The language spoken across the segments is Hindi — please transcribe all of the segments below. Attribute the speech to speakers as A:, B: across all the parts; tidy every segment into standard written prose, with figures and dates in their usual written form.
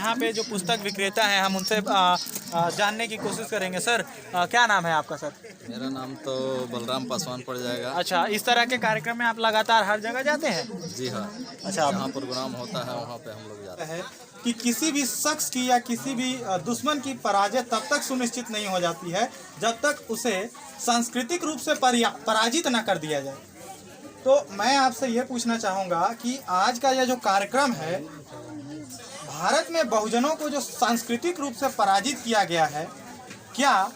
A: यहाँ पे जो पुस्तक विक्रेता हैं हम उनसे जानने की कोशिश करेंगे। सर क्या नाम है आपका सर?
B: मेरा नाम तो बलराम पासवान पड़ जाएगा।
A: अच्छा, इस तरह के कार्यक्रम में आप लगातार हर जगह जाते हैं?
B: जी हाँ।
A: अच्छा,
B: जहाँ प्रोग्राम होता है वहाँ पे हम लोग जाते हैं।
A: कि किसी भी शख्स की या किसी भी दुश्मन की पराजय तब तक सुनिश्चित नहीं हो जाती है जब तक उसे सांस्कृतिक रूप से पराजित न कर दिया जाए। तो मैं आपसे ये पूछना चाहूँगा कि आज का यह जो कार्यक्रम है, भारत में बहुजनों को जो सांस्कृतिक रूप से पराजित किया गया है, क्या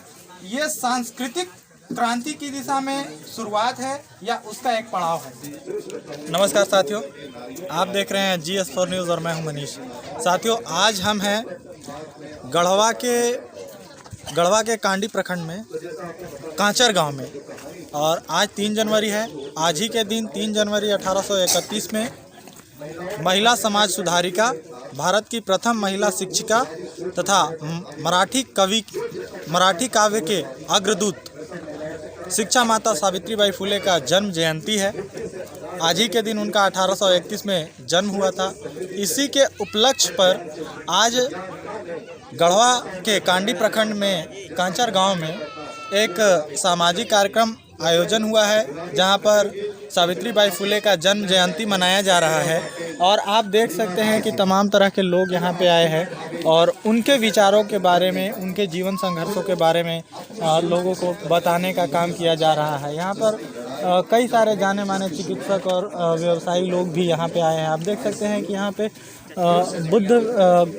A: ये सांस्कृतिक क्रांति की दिशा में शुरुआत है या उसका एक पड़ाव है? नमस्कार साथियों, आप देख रहे हैं GS4 न्यूज़ और मैं हूं मनीष। साथियों, आज हम हैं गढ़वा के कांडी प्रखंड में कांचर गांव में, और आज 3 जनवरी है। आज ही के दिन 3 जनवरी 1831 में महिला समाज सुधारिका, भारत की प्रथम महिला शिक्षिका तथा मराठी काव्य के अग्रदूत शिक्षा माता सावित्रीबाई फुले का जन्म जयंती है। आज ही के दिन उनका 1831 में जन्म हुआ था। इसी के उपलक्ष्य पर आज गढ़वा के कांडी प्रखंड में कांचर गांव में एक सामाजिक कार्यक्रम आयोजन हुआ है, जहां पर सावित्रीबाई फुले का जन्म जयंती मनाया जा रहा है। और आप देख सकते हैं कि तमाम तरह के लोग यहां पे आए हैं और उनके विचारों के बारे में, उनके जीवन संघर्षों के बारे में लोगों को बताने का काम किया जा रहा है। यहां पर कई सारे जाने माने चिकित्सक और व्यवसायी लोग भी यहां पे आए हैं। आप देख सकते हैं कि यहां पे बुद्ध,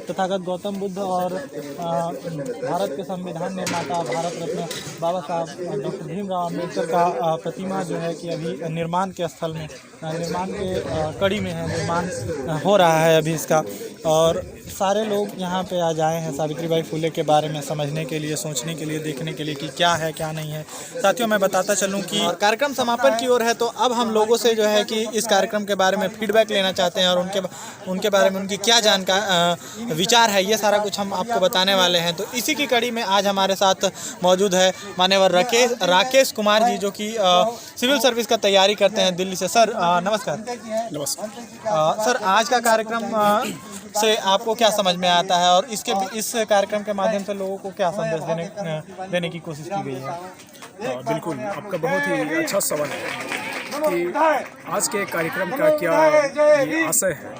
A: तथागत गौतम बुद्ध और भारत के संविधान निर्माता, भारत रत्न बाबा साहब डॉक्टर भीमराव अम्बेडकर का प्रतिमा जो है कि अभी निर्माण के स्थल में, निर्माण के कड़ी में है, निर्माण हो रहा है अभी इसका। और सारे लोग यहाँ पे आज आए हैं सावित्रीबाई फुले के बारे में समझने के लिए, सोचने के लिए, देखने के लिए कि क्या है क्या नहीं है। साथियों, मैं बताता चलूँ कि कार्यक्रम समापन की ओर है, तो अब हम लोगों से जो है कि इस कार्यक्रम के बारे में फीडबैक लेना चाहते हैं और उनके बारे में उनकी क्या जानकारी विचार है, ये सारा कुछ हम आपको बताने वाले हैं। तो इसी की कड़ी में आज हमारे साथ मौजूद है मान्यवर राकेश कुमार जी, जो कि सिविल सर्विस का तैयारी करते हैं दिल्ली से। सर नमस्कार।
C: नमस्कार।
A: सर, आज का कार्यक्रम से आपको क्या समझ में आता है और इस कार्यक्रम के माध्यम से लोगों को क्या संदेश देने की कोशिश की गई है?
C: बिल्कुल, आपका बहुत ही अच्छा सवाल है कि आज के कार्यक्रम का क्या ये आशय है।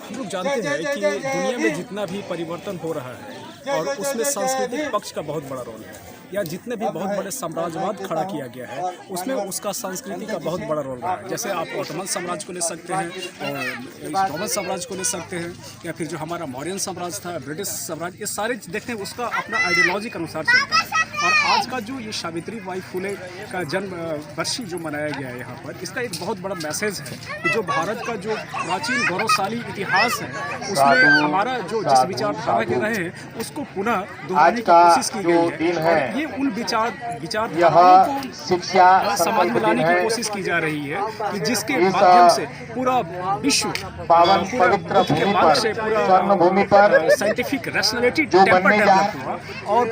C: हम लोग जानते हैं कि दुनिया में जितना भी परिवर्तन हो रहा है और उसमें सांस्कृतिक पक्ष का बहुत बड़ा रोल है, या जितने भी बहुत बड़े साम्राज्यवाद खड़ा किया गया है उसमें उसका संस्कृति का बहुत बड़ा रोल रहा है। जैसे आप ऑटोमन साम्राज्य को ले सकते हैं, और रोमन साम्राज्य को ले सकते हैं, या फिर जो हमारा मौर्यन साम्राज्य था, ब्रिटिश साम्राज्य, ये सारे देखते हैं उसका अपना आइडियोलॉजी के अनुसार चलता है। और आज का जो ये सावित्रीबाई फुले का जन्म वर्षी जो मनाया गया है यहाँ पर, इसका एक बहुत बड़ा मैसेज है कि जो भारत का जो प्राचीन गौरवशाली इतिहास है उसमें हमारा जो जिस विचारधारा के रहे हैं उसको पुनः दोहराने की कोशिश की गई है। और ये उन विचारधाराओं को समाज में लाने की कोशिश की जा रही है कि जिसके माध्यम से पूरा विश्व पूरा साइंटिफिक रैशनैलिटी टेम्पर डेवलप हुआ, और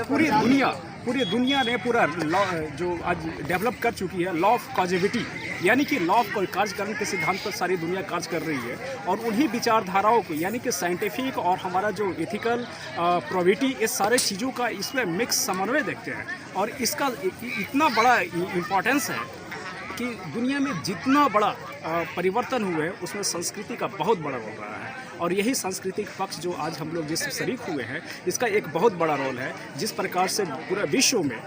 C: पूरी दुनिया ने पूरा लॉ जो आज डेवलप कर चुकी है, लॉ ऑफ कॉजेविटी, यानी कि लॉ ऑफ कार्यकरण के सिद्धांत पर सारी दुनिया कार्य कर रही है। और उन्हीं विचारधाराओं को, यानी कि साइंटिफिक और हमारा जो एथिकल प्रोबिटी, इस सारे चीज़ों का इसमें मिक्स समन्वय देखते हैं। और इसका इतना बड़ा इम्पोर्टेंस है कि दुनिया में जितना बड़ा परिवर्तन हुए उसमें संस्कृति का बहुत बड़ा रोल रहा है। और यही सांस्कृतिक पक्ष जो आज हम लोग जिस शरीक हुए हैं, इसका एक बहुत बड़ा रोल है। जिस प्रकार से पूरे विश्व में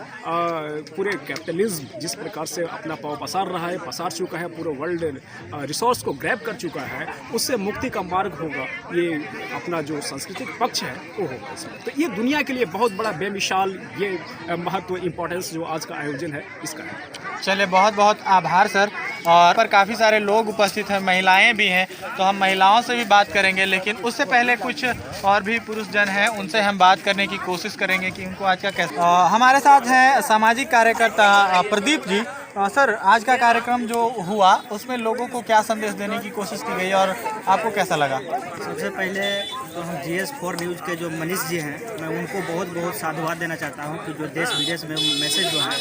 C: पूरे कैपिटलिज्म जिस प्रकार से अपना पाँव पसार चुका है, पूरा वर्ल्ड रिसोर्स को ग्रैब कर चुका है, उससे मुक्ति का मार्ग होगा ये अपना जो सांस्कृतिक पक्ष है वो होगा इसमें। तो ये दुनिया के लिए बहुत बड़ा बेमिसाल ये महत्व, इम्पोर्टेंस जो आज का आयोजन है इसका है।
A: चलिए, बहुत बहुत आभार सर। और पर काफ़ी सारे लोग उपस्थित हैं, महिलाएं भी हैं, तो हम महिलाओं से भी बात करेंगे, लेकिन उससे पहले कुछ और भी पुरुष जन हैं, उनसे हम बात करने की कोशिश करेंगे कि उनको आज का कैसा। हमारे साथ हैं सामाजिक कार्यकर्ता प्रदीप जी, सर, आज का कार्यक्रम जो हुआ उसमें लोगों को क्या संदेश देने की कोशिश की गई और आपको कैसा लगा?
D: सबसे पहले तो हम GS4 न्यूज़ के जो मनीष जी हैं, मैं उनको बहुत बहुत साधुवाद देना चाहता हूं कि जो देश विदेश में मैसेज जो है,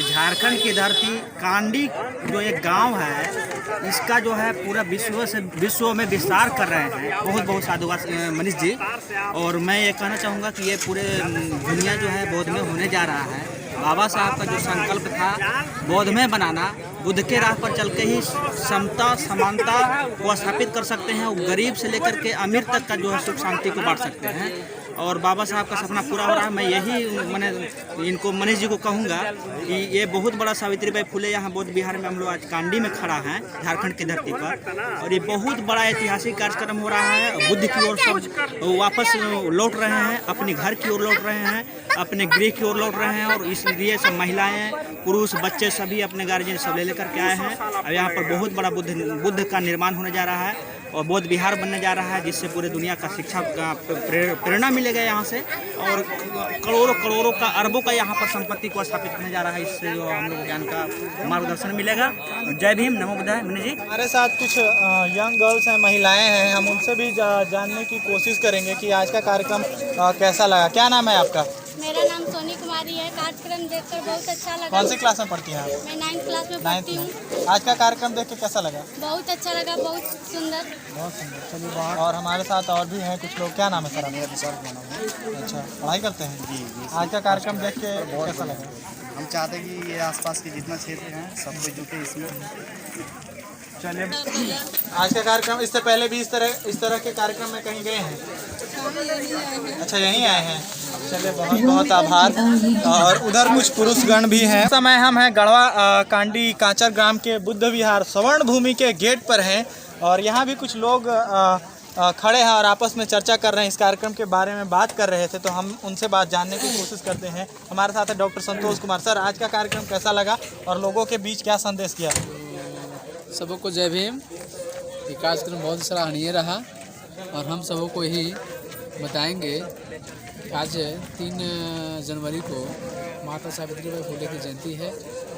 D: झारखंड की धरती कांडी जो एक गांव है, इसका जो है पूरा विश्व में विस्तार कर रहे हैं। बहुत बहुत साधुवाद मनीष जी। और मैं ये कहना चाहूँगा कि ये पूरे दुनिया जो है बौद्ध में होने जा रहा है। बाबा साहब का जो संकल्प था बौद्ध में बनाना, बुद्ध के राह पर चल के ही समता समानता को स्थापित कर सकते हैं और गरीब से लेकर के अमीर तक का जो है सुख शांति को बांट सकते हैं। और बाबा साहब का सपना पूरा हो रहा है। मैं यही इनको मनीष जी को कहूँगा कि ये बहुत बड़ा सावित्रीबाई फुले यहाँ बौद्ध बिहार में हम लोग आज कांडी में खड़ा हैं, झारखंड की धरती पर, और ये बहुत बड़ा ऐतिहासिक कार्यक्रम हो रहा है। बुद्ध की ओर सब वापस लौट रहे हैं, अपने घर की ओर लौट रहे हैं, अपने गृह की ओर लौट रहे हैं। और इसलिए सब महिलाएं, पुरुष, बच्चे सभी अपने गार्जियन सब ले लेकर के आए हैं। अब यहाँ पर बहुत बड़ा बुद्ध का निर्माण होने जा रहा है और बौद्ध बिहार बनने जा रहा है, जिससे पूरे दुनिया का शिक्षा का प्रेरणा मिलेगा यहाँ से। और करोड़ों का अरबों का यहाँ पर संपत्ति को स्थापित होने जा रहा है। इससे जो हम लोग ज्ञान का मार्गदर्शन मिलेगा। जय भीम, नमो बुद्धाय। मनीष जी,
A: हमारे साथ कुछ यंग गर्ल्स हैं, महिलाएं हैं, हम उनसे भी जानने की कोशिश करेंगे कि आज का कार्यक्रम कैसा लगा। क्या नाम है आपका?
E: मेरा नाम सोनी कुमारी है। कार्यक्रम देखकर बहुत अच्छा लगा।
A: कौन सी क्लास में पढ़ती हैं आप?
E: मैं 9th क्लास में पढ़ती हूँ।
A: आज का कार्यक्रम देख के कैसा लगा?
E: बहुत अच्छा लगा, बहुत सुंदर।
A: बहुत सुंदर। चलिए, बहुत। और हमारे साथ और भी हैं कुछ लोग। क्या नाम है सर आपका? अच्छा, पढ़ाई करते हैं? जी। आज का कार्यक्रम देख के कैसा लगा?
F: हम चाहते हैं कि ये आसपास के जितना क्षेत्र हैं सब कोई जुटे इसमें।
A: चलिए, आज का कार्यक्रम, इससे पहले भी इस तरह के कार्यक्रम में कहीं गए हैं? अच्छा, यहीं आए हैं। चलिए, बहुत बहुत आभार। और उधर कुछ पुरुषगण भी हैं। समय हम हैं गढ़वा कांडी कांचर ग्राम के बुद्ध विहार स्वर्ण भूमि के गेट पर हैं और यहाँ भी कुछ लोग खड़े हैं और आपस में चर्चा कर रहे हैं, इस कार्यक्रम के बारे में बात कर रहे थे। तो हम उनसे बात जानने की कोशिश करते हैं। हमारे साथ है डॉक्टर संतोष कुमार। सर, आज का कार्यक्रम कैसा लगा और लोगों के बीच क्या संदेश किया?
G: सबको जय भीम। ये कार्यक्रम बहुत सराहनीय रहा और हम सबों को यही बताएंगे कि आज 3 जनवरी को माता सावित्रीबाई फुले की जयंती है।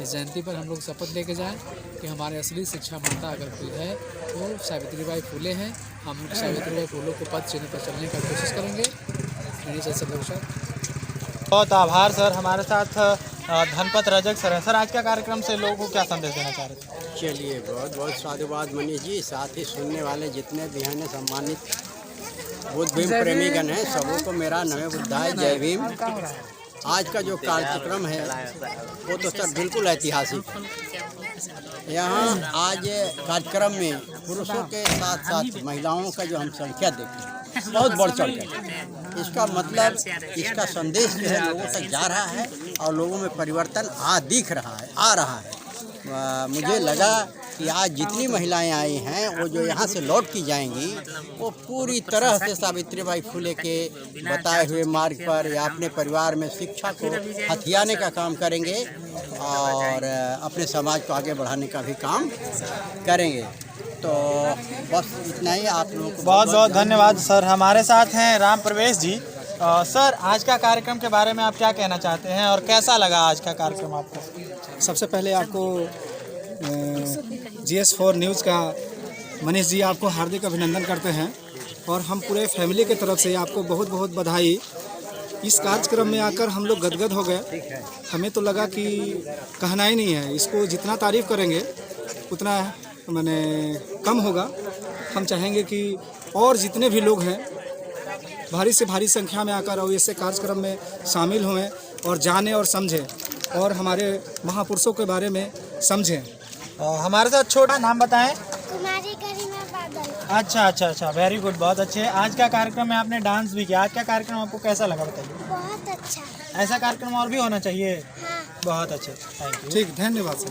G: इस जयंती पर हम लोग शपथ लेके जाएं कि हमारे असली शिक्षा माता अगर कोई है तो सावित्रीबाई फुले हैं। हम लोग सावित्रीबाई फुले को पद चिन्ह पर चलने की कोशिश करेंगे।
A: बहुत आभार सर। हमारे साथ धनपत रजक सर है। सर, आज का कार्यक्रम से लोगों को क्या संदेश देना चाह रहे थे?
H: चलिए, बहुत बहुत साधुवाद मनीष जी। साथ ही सुनने वाले जितने भी हैं सम्मानित बुद्ध भीम प्रेमीगण हैं, सबों को मेरा नमो बुद्धाय, जय भीम। आज का जो कार्यक्रम है वो तो सर बिल्कुल ऐतिहासिक है। यहाँ आज कार्यक्रम में पुरुषों के साथ साथ महिलाओं का जो हम संख्या देखें बहुत बढ़ चढ़ गई। इसका मतलब, इसका संदेश जो है लोगों तक जा रहा है और लोगों में परिवर्तन दिख रहा है, आ रहा है। मुझे लगा कि आज जितनी महिलाएं आई हैं वो जो यहाँ से लौट की जाएंगी वो पूरी तरह से सावित्रीबाई फुले के बताए हुए मार्ग पर या अपने परिवार में शिक्षा को हथियाने का काम करेंगे और अपने समाज को आगे बढ़ाने का भी काम करेंगे। तो बस इतना ही। आप लोगों को
A: बहुत बहुत धन्यवाद सर। हमारे साथ हैं राम प्रवेश जी। सर, आज का कार्यक्रम के बारे में आप क्या कहना चाहते हैं और कैसा लगा आज का कार्यक्रम आपको?
I: सबसे पहले आपको GS4 न्यूज़ का मनीष जी आपको हार्दिक अभिनंदन करते हैं और हम पूरे फैमिली के तरफ से आपको बहुत बहुत बधाई। इस कार्यक्रम में आकर हम लोग गदगद हो गए। हमें तो लगा कि कहना ही नहीं है, इसको जितना तारीफ़ करेंगे उतना माने कम होगा। हम चाहेंगे कि और जितने भी लोग हैं भारी से भारी संख्या में आकर और ऐसे कार्यक्रम में शामिल हुए और जाने और समझें और हमारे महापुरुषों के बारे में समझें।
A: हमारे साथ छोटा नाम बताएं।
E: कुमारी गरिमा बादल।
A: अच्छा, वेरी गुड, बहुत अच्छे। आज का कार्यक्रम में आपने डांस भी किया। आज का कार्यक्रम आपको कैसा लगा बताइए?
E: बहुत अच्छा।
A: ऐसा कार्यक्रम और भी होना चाहिए।
E: हाँ।
A: बहुत अच्छे, थैंक यू।
I: ठीक, धन्यवाद सर।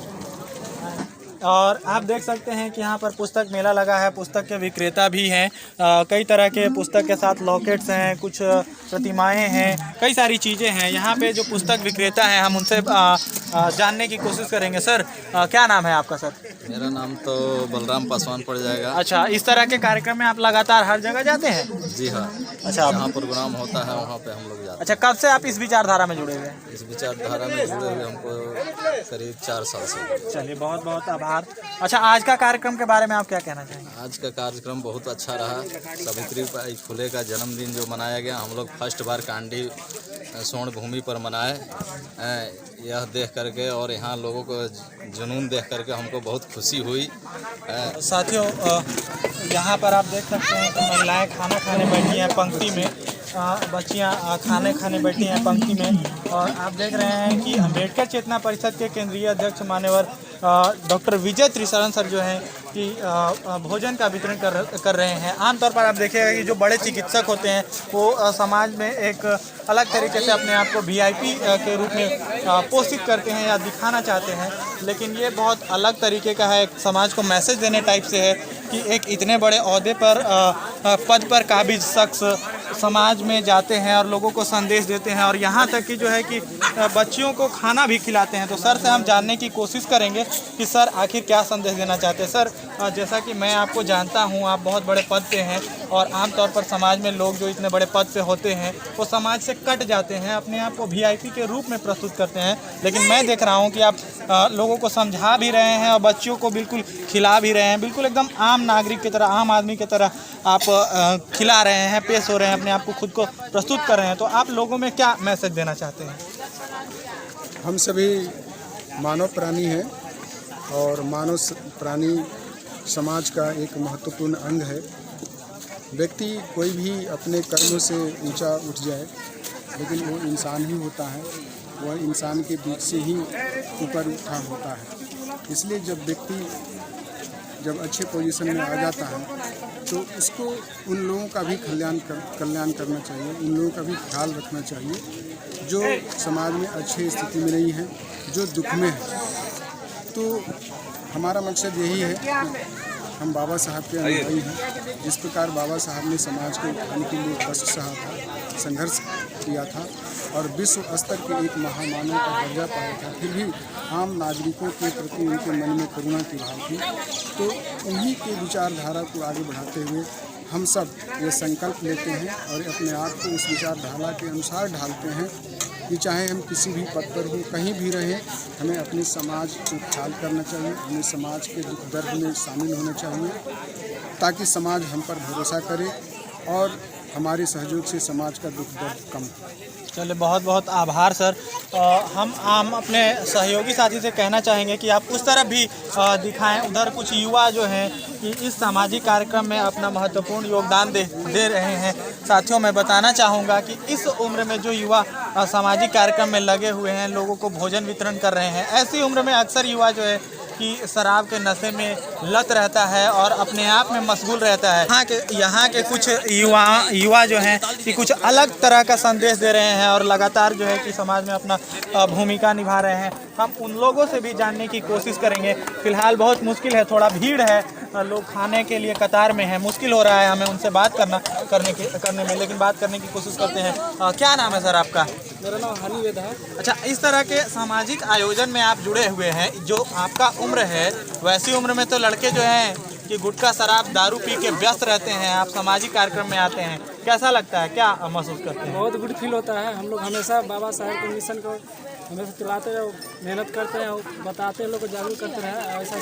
A: और आप देख सकते हैं कि यहाँ पर पुस्तक मेला लगा है, पुस्तक के विक्रेता भी हैं, कई तरह के पुस्तक के साथ लॉकेट्स हैं, कुछ प्रतिमाएं हैं, कई सारी चीज़ें हैं। यहाँ पे जो पुस्तक विक्रेता हैं हम उनसे जानने की कोशिश करेंगे। सर क्या नाम है आपका सर?
B: मेरा नाम तो बलराम पासवान पड़ जाएगा।
A: अच्छा, इस तरह के कार्यक्रम में आप लगातार हर जगह जाते हैं?
B: जी हाँ।
A: अच्छा,
B: जहाँ प्रोग्राम होता है वहाँ पे हम लोग जाते हैं।
A: अच्छा, कब से आप इस विचारधारा में जुड़े हुए हैं?
B: इस विचारधारा में जुड़े हुए हमको करीब 4 साल से।
A: चलिए, बहुत बहुत आभार। अच्छा, आज का कार्यक्रम के बारे में आप क्या कहना चाहेंगे?
B: आज का कार्यक्रम बहुत अच्छा रहा। सावित्रीबाई फुले का जन्मदिन जो मनाया गया, हम लोग फर्स्ट बार कांडी स्वर्ण भूमि पर मनाए। यह देख करके और यहाँ लोगों को जुनून देख करके हमको बहुत खुशी हुई।
A: साथियों, यहाँ पर आप देख सकते हैं कि महिलाएं खाना खाने बैठी हैं पंक्ति में, बच्चियाँ खाने खाने बैठी हैं पंक्ति में। और आप देख रहे हैं कि अम्बेडकर चेतना परिषद के केंद्रीय अध्यक्ष मान्यवर डॉक्टर विजय त्रिशरण सर जो हैं कि भोजन का वितरण कर रहे हैं। आमतौर पर आप देखिएगा कि जो बड़े चिकित्सक होते हैं वो समाज में एक अलग तरीके से अपने आप को VIP के रूप में पोषित करते हैं या दिखाना चाहते हैं, लेकिन ये बहुत अलग तरीके का है, एक समाज को मैसेज देने टाइप से है कि एक इतने बड़े ओहदे पर पद पर काबिज शख्स समाज में जाते हैं और लोगों को संदेश देते हैं, और यहाँ तक कि जो है कि बच्चियों को खाना भी खिलाते हैं। तो सर से हम जानने की कोशिश करेंगे कि सर आखिर क्या संदेश देना चाहते हैं। सर, जैसा कि मैं आपको जानता हूँ, आप बहुत बड़े पद पे हैं और आमतौर पर समाज में लोग जो इतने बड़े पद पे होते हैं वो समाज से कट जाते हैं, अपने आप को VIP के रूप में प्रस्तुत करते हैं, लेकिन मैं देख रहा हूँ कि आप लोगों को समझा भी रहे हैं और बच्चियों को बिल्कुल खिला भी रहे हैं, बिल्कुल एकदम आम नागरिक की तरह, आम आदमी की तरह आप खिला रहे हैं, पेश हो रहे हैं, अपने आप को खुद को प्रस्तुत कर रहे हैं। तो आप लोगों में क्या मैसेज देना चाहते हैं?
J: हम सभी मानव प्राणी हैं और मानव प्राणी समाज का एक महत्वपूर्ण अंग है। व्यक्ति कोई भी अपने कर्मों से ऊंचा उठ जाए, लेकिन वो इंसान ही होता है, वह इंसान के बीच से ही ऊपर उठा होता है। इसलिए जब व्यक्ति अच्छे पोजीशन में आ जाता है तो उसको उन लोगों का भी कल्याण करना चाहिए, उन लोगों का भी ख्याल रखना चाहिए जो समाज में अच्छी स्थिति में नहीं है, जो दुख में है। तो हमारा मकसद यही है कि हम बाबा साहब के अनुयायी हैं। जिस प्रकार बाबा साहब ने समाज के उत्थान के लिए कष्ट सहा था, संघर्ष किया था और विश्व स्तर के एक महामानव का दर्जा पाया था, फिर भी आम नागरिकों के प्रति उनके मन में करुणा की भाव थी। तो उन्हीं के विचारधारा को आगे बढ़ाते हुए हम सब ये संकल्प लेते हैं और अपने आप को उस विचारधारा के अनुसार ढालते हैं कि चाहे हम किसी भी पद पर हो, कहीं भी रहें, हमें अपने समाज को ख्याल करना चाहिए, हमें समाज के दुख दर्द में शामिल होना चाहिए ताकि समाज हम पर भरोसा करे और हमारे सहयोग से समाज का दुख दर्द कम हो।
A: चलिए, बहुत बहुत आभार सर। हम अपने सहयोगी साथी से कहना चाहेंगे कि आप उस तरफ भी दिखाएं, उधर कुछ युवा जो हैं कि इस सामाजिक कार्यक्रम में अपना महत्वपूर्ण योगदान दे रहे हैं। साथियों, मैं बताना चाहूँगा कि इस उम्र में जो युवा सामाजिक कार्यक्रम में लगे हुए हैं, लोगों को भोजन वितरण कर रहे हैं, ऐसी उम्र में अक्सर युवा जो है कि शराब के नशे में लत रहता है और अपने आप में मशगूल रहता है। यहाँ के कुछ युवा जो हैं कि कुछ अलग तरह का संदेश दे रहे हैं और लगातार जो है कि समाज में अपना भूमिका निभा रहे हैं। हम उन लोगों से भी जानने की कोशिश करेंगे। फिलहाल बहुत मुश्किल है, थोड़ा भीड़ है, लोग खाने के लिए कतार में है, मुश्किल हो रहा है हमें उनसे बात करने में, लेकिन बात करने की कोशिश करते हैं। क्या नाम है सर आपका?
I: मेरा नाम हनी वेद है।
A: अच्छा, इस तरह के सामाजिक आयोजन में आप जुड़े हुए हैं, जो आपका उम्र है, वैसी उम्र में तो लड़के जो हैं कि गुटखा शराब दारू पी के व्यस्त रहते हैं, आप सामाजिक कार्यक्रम में आते हैं, कैसा लगता है, क्या महसूस करते हैं?
I: बहुत गुड फील होता है। हम लोग हमेशा बाबा साहब के मिशन को हमेशा चलाते हैं, मेहनत करते हैं, बताते हैं, लोग को जागरूक करते हैं। ऐसा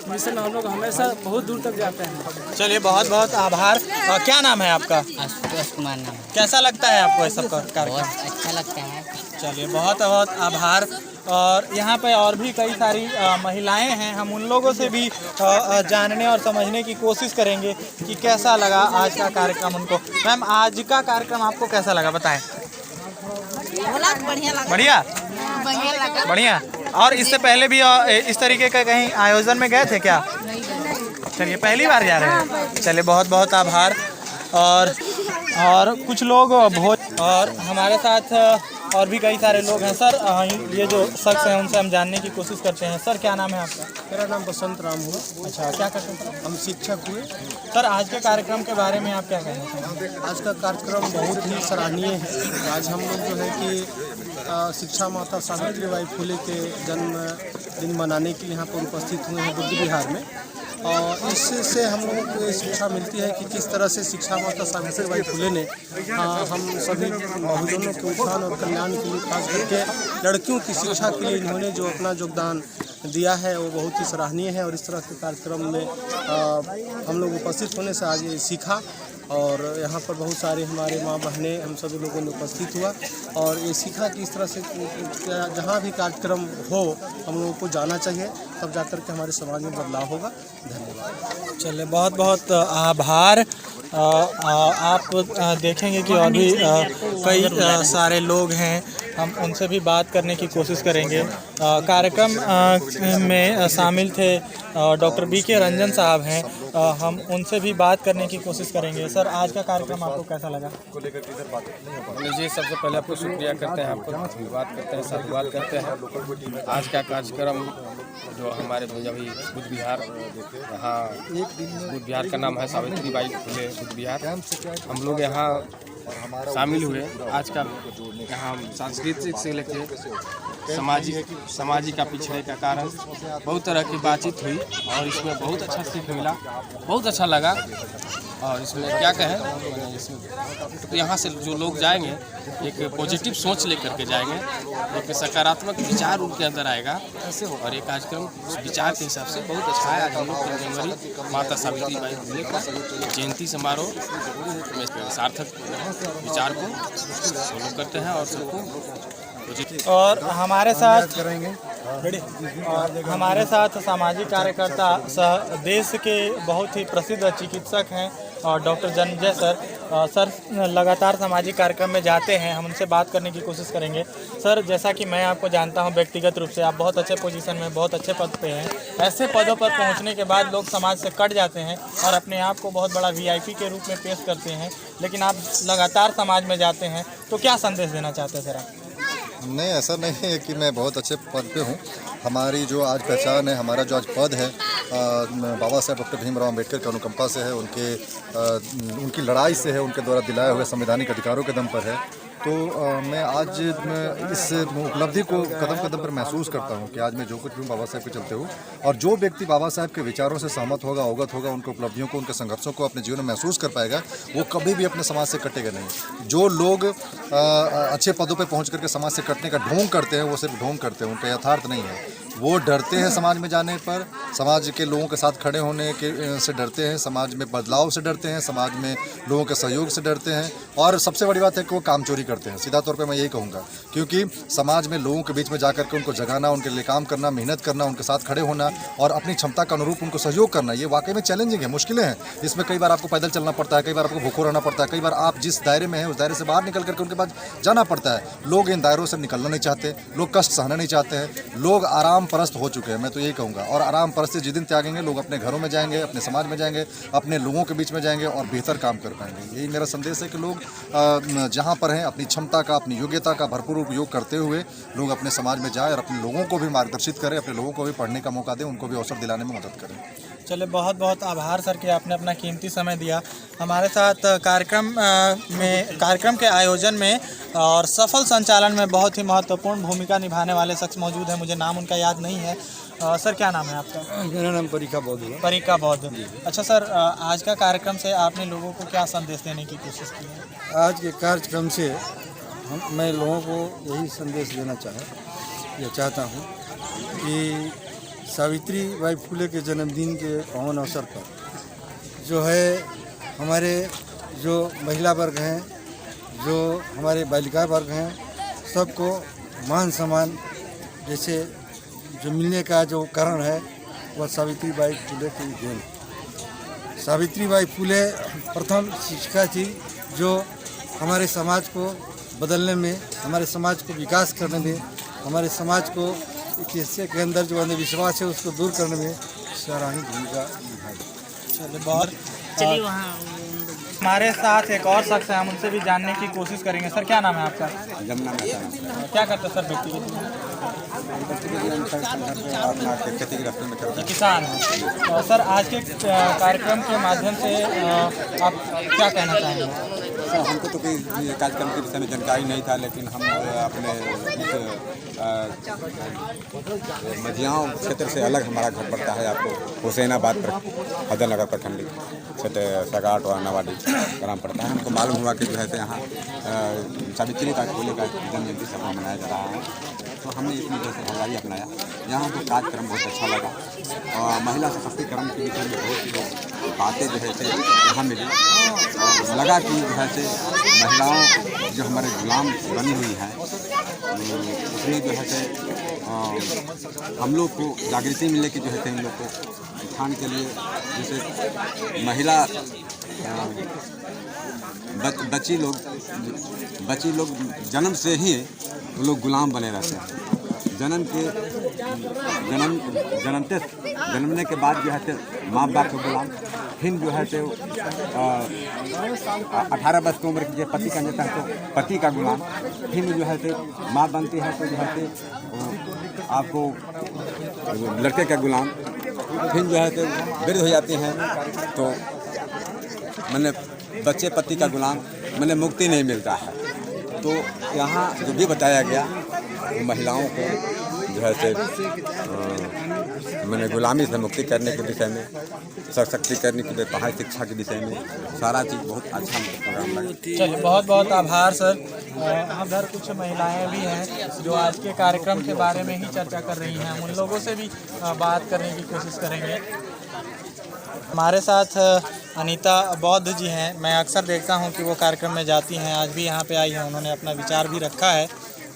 I: मिशन हम लोग हमेशा बहुत दूर तक जाते हैं।
A: चलिए, बहुत बहुत आभार। क्या नाम है आपका?
K: आशुतोष कुमार नाम।
A: कैसा लगता है आपको ये सब कार्यक्रम?
K: बहुत अच्छा लगता है।
A: चलिए, बहुत बहुत आभार। और यहाँ पे और भी कई सारी महिलाएं हैं, हम उन लोगों से भी जानने और समझने की कोशिश करेंगे कि कैसा लगा आज का कार्यक्रम उनको। मैम, आज का कार्यक्रम आपको कैसा लगा, बताएं। बढ़िया। बढ़िया। और इससे पहले भी इस तरीके का कहीं आयोजन में गए थे क्या? चलिए, पहली बार जा रहे हैं। चलिए, बहुत बहुत आभार। और कुछ लोग और हमारे साथ और भी कई सारे लोग हैं। सर ये जो शख्स हैं उनसे हम जानने की कोशिश करते हैं। सर क्या नाम है आपका?
J: मेरा नाम बसंत राम हुआ।
A: अच्छा, क्या करते हैं?
J: हम शिक्षक हुए।
A: सर आज के कार्यक्रम के बारे में आप क्या कहना चाहेंगे?
J: आज का कार्यक्रम बहुत ही सराहनीय है। आज हम लोग जो है कि शिक्षा माता सावित्रीबाई फुले के जन्मदिन मनाने के लिए यहाँ पर उपस्थित हुए हैं बुद्ध विहार में। और इससे हम लोगों को ये शिक्षा मिलती है कि किस तरह से शिक्षा माता सावित्रीबाई फुले ने हम सभी बहुजनों के उत्थान और कल्याण के लिए, खास करके लड़कियों की शिक्षा के लिए इन्होंने जो अपना योगदान दिया है वो बहुत ही सराहनीय है। और इस तरह के कार्यक्रम में हम लोग उपस्थित होने से आज ये सीखा और यहाँ पर बहुत सारे हमारे माँ बहनें हम सभी लोगों ने उपस्थित हुआ और ये सीखा कि इस तरह से जहाँ भी कार्यक्रम हो हम लोगों को जाना चाहिए, तब जाकर के हमारे समाज में बदलाव होगा। धन्यवाद।
A: चलिए बहुत बहुत आभार। आप देखेंगे कि और भी कई सारे लोग हैं, हम उनसे भी बात करने की कोशिश करेंगे। कार्यक्रम में शामिल थे डॉक्टर बीके रंजन साहब हैं, हम उनसे भी बात करने की कोशिश करेंगे। सर आज का कार्यक्रम आपको कैसा लगा?
L: जी सबसे पहले आपको शुक्रिया करते हैं, आपको धन्यवाद करते हैं, साधुवाद करते हैं। आज का कार्यक्रम जो हमारे भैया भाई बुद्ध विहार, यहाँ बुद्ध विहार का नाम है सावित्रीबाई फुले बुद्ध विहार, हम लोग यहाँ शामिल हुए। आज का यहाँ सांस्कृतिक से लेकर सामाजिक का पिछड़े का कारण बहुत तरह की बातचीत हुई और इसमें बहुत अच्छा सीख मिला, बहुत अच्छा लगा। और इसमें क्या कहें, इसमें तो यहाँ से जो लोग जाएंगे एक पॉजिटिव सोच लेकर के जाएंगे, एक सकारात्मक विचार उनके अंदर आएगा और ये कार्यक्रम उस विचार के हिसाब से बहुत अच्छा है। आज हम लोग 3 जनवरी माता सावित्रीबाई फुले का जयंती समारोह में सार्थक विचार को फॉलो करते हैं और सबको।
A: और हमारे साथ सामाजिक कार्यकर्ता देश के बहुत ही प्रसिद्ध चिकित्सक हैं और डॉक्टर जन्मजय सर लगातार सामाजिक कार्यक्रम में जाते हैं, हम उनसे बात करने की कोशिश करेंगे। सर जैसा कि मैं आपको जानता हूं व्यक्तिगत रूप से, आप बहुत अच्छे पोजीशन में, बहुत अच्छे पद पे हैं। ऐसे पदों पर पहुंचने के बाद लोग समाज से कट जाते हैं और अपने आप को बहुत बड़ा VIP के रूप में पेश करते हैं, लेकिन आप लगातार समाज में जाते हैं, तो क्या संदेश देना चाहते हैं सर आप?
M: नहीं, ऐसा नहीं है कि मैं बहुत अच्छे पद पे हूँ। हमारी जो आज पहचान है, हमारा जो आज पद है बाबा साहेब डॉक्टर भीमराव अम्बेडकर के अनुकंपा से है, उनकी लड़ाई से है, उनके द्वारा दिलाए हुए संवैधानिक अधिकारों के दम पर है। तो मैं आज इस उपलब्धि को कदम कदम पर महसूस करता हूँ कि आज मैं जो कुछ भी बाबा साहब के चलते हूँ, और जो व्यक्ति बाबा साहब के विचारों से सहमत होगा, अवगत होगा, उनके उपलब्धियों को, उनके संघर्षों को अपने जीवन में महसूस कर पाएगा, वो कभी भी अपने समाज से कटेगा नहीं। जो लोग अच्छे पदों पर पहुँच करके समाज से कटने का ढोंग करते हैं, वो सिर्फ ढोंग करते हैं, उनका यथार्थ नहीं है। वो डरते हैं समाज में जाने पर, समाज के लोगों के साथ खड़े होने के से डरते हैं, समाज में बदलाव से डरते हैं, समाज में लोगों के सहयोग से डरते हैं, और सबसे बड़ी बात है कि वो काम चोरी करते हैं। सीधा तौर पे मैं यही कहूँगा, क्योंकि समाज में लोगों के बीच में जाकर के उनको जगाना, उनके लिए काम करना, मेहनत करना, उनके साथ खड़े होना और अपनी क्षमता के अनुरूप उनको सहयोग करना, ये वाकई में चैलेंजिंग है, मुश्किलें हैं। इसमें कई बार आपको पैदल चलना पड़ता है, कई बार आपको भूखों रहना पड़ता है, कई बार आप जिस दायरे में हैं उस दायरे से बाहर निकल करके उनके पास जाना पड़ता है। लोग इन दायरों से निकलना नहीं चाहते, लोग कष्ट सहना नहीं चाहते हैं, लोग आराम परस्त हो चुके हैं, मैं तो यही कहूँगा। और आराम परस्ती जिस दिन त्यागेंगे, लोग अपने घरों में जाएंगे, अपने समाज में जाएंगे, अपने लोगों के बीच में जाएंगे और बेहतर काम कर पाएंगे। यही मेरा संदेश है कि लोग जहाँ पर हैं अपनी क्षमता का, अपनी योग्यता का भरपूर उपयोग करते हुए लोग अपने समाज में जाएं और अपने लोगों को भी मार्गदर्शित करें, अपने लोगों को भी पढ़ने का मौका दें, उनको भी अवसर दिलाने में मदद करें।
A: चलिए बहुत बहुत आभार सर कि आपने अपना कीमती समय दिया हमारे साथ। कार्यक्रम के आयोजन में और सफल संचालन में बहुत ही महत्वपूर्ण भूमिका निभाने वाले शख्स मौजूद हैं, मुझे नाम उनका याद नहीं है। सर क्या नाम है आपका?
N: मेरा नाम परिका बौद्ध है।
A: परिका बौद्ध। अच्छा सर, आज का कार्यक्रम से आपने लोगों को क्या संदेश देने की कोशिश की है?
N: आज के कार्यक्रम से मैं लोगों को यही संदेश देना चाहता हूँ कि सावित्रीबाई फुले के जन्मदिन के पावन अवसर पर जो है हमारे जो महिला वर्ग हैं, जो हमारे बालिका वर्ग हैं, सबको मान सम्मान जैसे जो मिलने का जो कारण है वह सावित्रीबाई फुले की देन। सावित्रीबाई फुले प्रथम शिक्षिका थी जो हमारे समाज को बदलने में, हमारे समाज को विकास करने में, हमारे समाज को किसी के अंदर जो अंधविश्वास है उसको दूर करने में सराहनीय भूमिका निभाई।
A: चलिए बहुत
D: चलिए वहाँ
A: हमारे साथ एक और शख्स है, हम उनसे भी जानने की कोशिश करेंगे। सर क्या नाम है आपका?
O: जमुना मेहता।
A: क्या करते हैं सर व्यक्ति के किसान हैं? और सर आज के कार्यक्रम के माध्यम से आप क्या कहना चाहेंगे?
O: सर हमको तो कोई कार्यक्रम के विषय में जानकारी नहीं था, लेकिन हम अपने मझियाओं क्षेत्र से अलग हमारा घर पड़ता है आपको हुसैनाबाद पर फजलनगर प्रखंड क्षेत्र सगाट और नवाडी ग्राम पड़ता है। हमको मालूम हुआ कि जो है यहाँ सावित्री बाई फुले का जन्म जयंती सभा मनाया जा रहा है, तो हमने इसमें जैसे भागीदारी अपनाया। यहाँ तो कार्यक्रम बहुत अच्छा लगा और महिला सशक्तिकरण के विषय में बहुत सी बातें जो है यहाँ मिली और लगा कि जो है महिलाओं जो हमारे गुलाम बनी हुई हैं उसमें जो है हम लोग को जागृति मिले कि जो है इन लोग को उत्थान के लिए जैसे महिला बच्ची लोग जन्म से ही वो लोग गुलाम बने रहते हैं। जन्मने के बाद जो है माँ बाप के गुलाम, फिर जो है 18 वर्ष की उम्र के पति का नेता है तो पति का गुलाम, फिर जो है माँ बनती है तो जो है आपको लड़के का गुलाम, फिर जो है वृद्ध हो जाती हैं तो मैंने बच्चे पति का गुलाम, मैंने मुक्ति नहीं मिलता है। तो यहाँ जो भी बताया गया वो महिलाओं को जो है मैंने गुलामी से मुक्ति करने के विषय में, सशक्तिकरण के लिए, पढ़ाई शिक्षा के विषय में सारा चीज़ बहुत अच्छा प्रोग्राम लगा।
A: चलिए बहुत बहुत आभार सर। उधर कुछ महिलाएं भी हैं जो आज के कार्यक्रम के बारे में ही चर्चा कर रही हैं, हम उन लोगों से भी बात करने की कोशिश करेंगे। हमारे साथ अनीता बौद्ध जी हैं, मैं अक्सर देखता हूं कि वो कार्यक्रम में जाती हैं, आज भी यहां पे आई हैं, उन्होंने अपना विचार भी रखा है,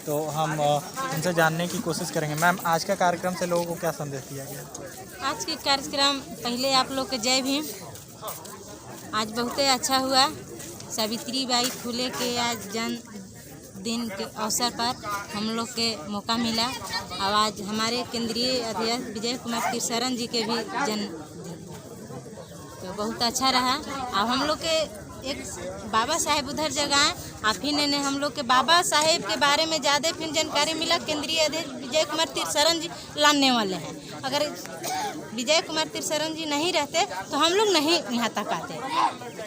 A: तो हम उनसे जानने की कोशिश करेंगे। मैम आज का कार्यक्रम से लोगों को क्या संदेश दिया गया?
E: आज के कार्यक्रम पहले आप लोग के जय भीम। आज बहुत ही अच्छा हुआ। सावित्री बाई फुले के आज जन्मदिन के अवसर पर हम लोग के मौका मिला और आज हमारे केंद्रीय अध्यक्ष विजय कुमार तिरसरन जी के भी जन्मदिन तो बहुत अच्छा रहा। अब हम लोग के एक बाबा साहेब उधर जगह और फिर ने हम लोग के बाबा साहेब के बारे में ज़्यादा फिर जानकारी मिला। केंद्रीय अध्यक्ष विजय कुमार तिरसरन जी लाने वाले हैं, अगर विजय कुमार तिरसरन जी नहीं रहते तो हम लोग नहीं यहाँ तक आते।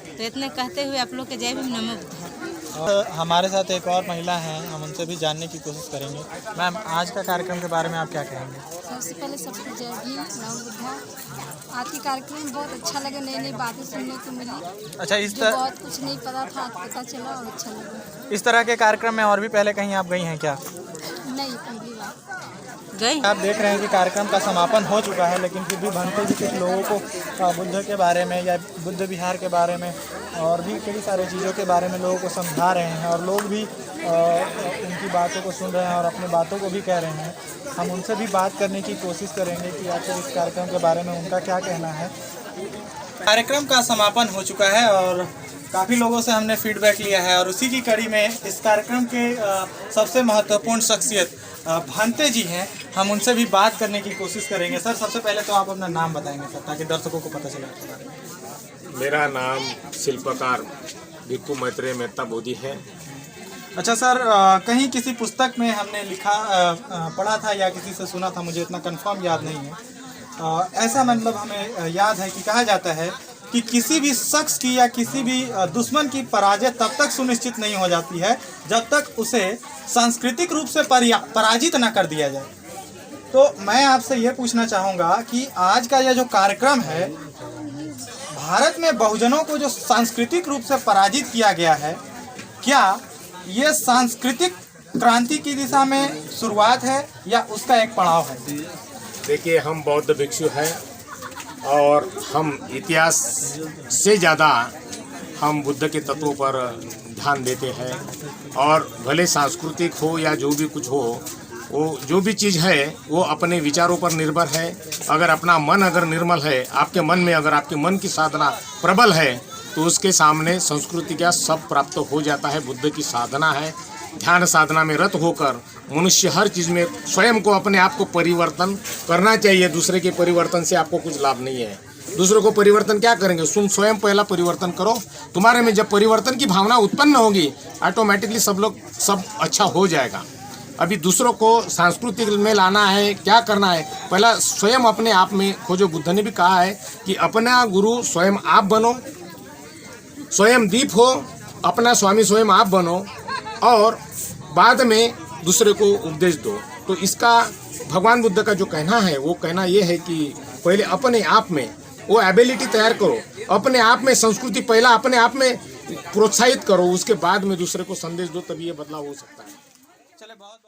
E: तो इतने कहते हुए आप लोग के जय भीम नमो बुद्धाय।
A: हमारे साथ एक और महिला हैं, हम उनसे भी जानने की कोशिश करेंगे। मैम आज का कार्यक्रम के बारे में आप क्या कहेंगे?
P: सबसे पहले सबको जय भीम नमो बुद्धाय। आज के कार्यक्रम बहुत अच्छा लगा, नई नई बातें सुनने को मिली।
A: अच्छा, इस तरह
P: बहुत कुछ नहीं पता था, आज पता चला और अच्छा लगा।
A: इस तरह के कार्यक्रम में और भी पहले कहीं आप गई हैं क्या?
P: नहीं, पहली बार
E: गई।
A: आप देख रहे हैं कि कार्यक्रम का समापन हो चुका है, लेकिन फिर भी भंते जी कुछ लोगों को बुद्ध के बारे में या बुद्ध विहार के बारे में और भी कई सारी चीज़ों के बारे में लोगों को समझा रहे हैं और लोग भी उनकी बातों को सुन रहे हैं और अपनी बातों को भी कह रहे हैं। हम उनसे भी बात करने की कोशिश करेंगे कि आखिर इस कार्यक्रम के बारे में उनका क्या कहना है। कार्यक्रम का समापन हो चुका है और काफ़ी लोगों से हमने फीडबैक लिया है और उसी की कड़ी में इस कार्यक्रम के सबसे महत्वपूर्ण शख्सियत भंते जी हैं, हम उनसे भी बात करने की कोशिश करेंगे। सर सबसे पहले तो आप अपना नाम बताएंगे सर, ताकि दर्शकों को पता चले आपके बारे में।
Q: मेरा नाम शिल्पकार भिक्खू मैत्रेय मेहता बोधी है।
A: अच्छा सर, कहीं किसी पुस्तक में हमने लिखा पढ़ा था या किसी से सुना था, मुझे इतना कंफर्म याद नहीं है, ऐसा मतलब हमें याद है कि कहा जाता है कि किसी भी शख्स की या किसी भी दुश्मन की पराजय तब तक सुनिश्चित नहीं हो जाती है जब तक उसे सांस्कृतिक रूप से पराजित न कर दिया जाए। तो मैं आपसे ये पूछना चाहूँगा कि आज का यह जो कार्यक्रम है, भारत में बहुजनों को जो सांस्कृतिक रूप से पराजित किया गया है, क्या ये सांस्कृतिक क्रांति की दिशा में शुरुआत है या उसका एक पड़ाव है?
Q: देखिए, हम बौद्ध भिक्षु हैं और हम इतिहास से ज़्यादा हम बुद्ध के तत्वों पर ध्यान देते हैं और भले सांस्कृतिक हो या जो भी कुछ हो, वो जो भी चीज़ है वो अपने विचारों पर निर्भर है। अगर अपना मन अगर निर्मल है, आपके मन में अगर आपके मन की साधना प्रबल है तो उसके सामने संस्कृति का सब प्राप्त हो जाता है। बुद्ध की साधना है, ध्यान साधना में रत होकर मनुष्य हर चीज़ में स्वयं को अपने आप को परिवर्तन करना चाहिए। दूसरे के परिवर्तन से आपको कुछ लाभ नहीं है। दूसरों को परिवर्तन क्या करेंगे? तुम स्वयं पहला परिवर्तन करो। तुम्हारे में जब परिवर्तन की भावना उत्पन्न होगी, ऑटोमेटिकली सब अच्छा हो जाएगा। अभी दूसरों को सांस्कृतिक में लाना है, क्या करना है, पहला स्वयं अपने आप में खोजो। बुद्ध ने भी कहा है कि अपना गुरु स्वयं आप बनो, स्वयं दीप हो, अपना स्वामी स्वयं आप बनो और बाद में दूसरे को उपदेश दो। तो इसका भगवान बुद्ध का जो कहना है, वो कहना ये है कि पहले अपने आप में वो एबिलिटी तैयार करो, अपने आप में संस्कृति पहला अपने आप में प्रोत्साहित करो, उसके बाद में दूसरे को संदेश दो, तभी ये बदलाव हो सकता है।
A: चले बहुत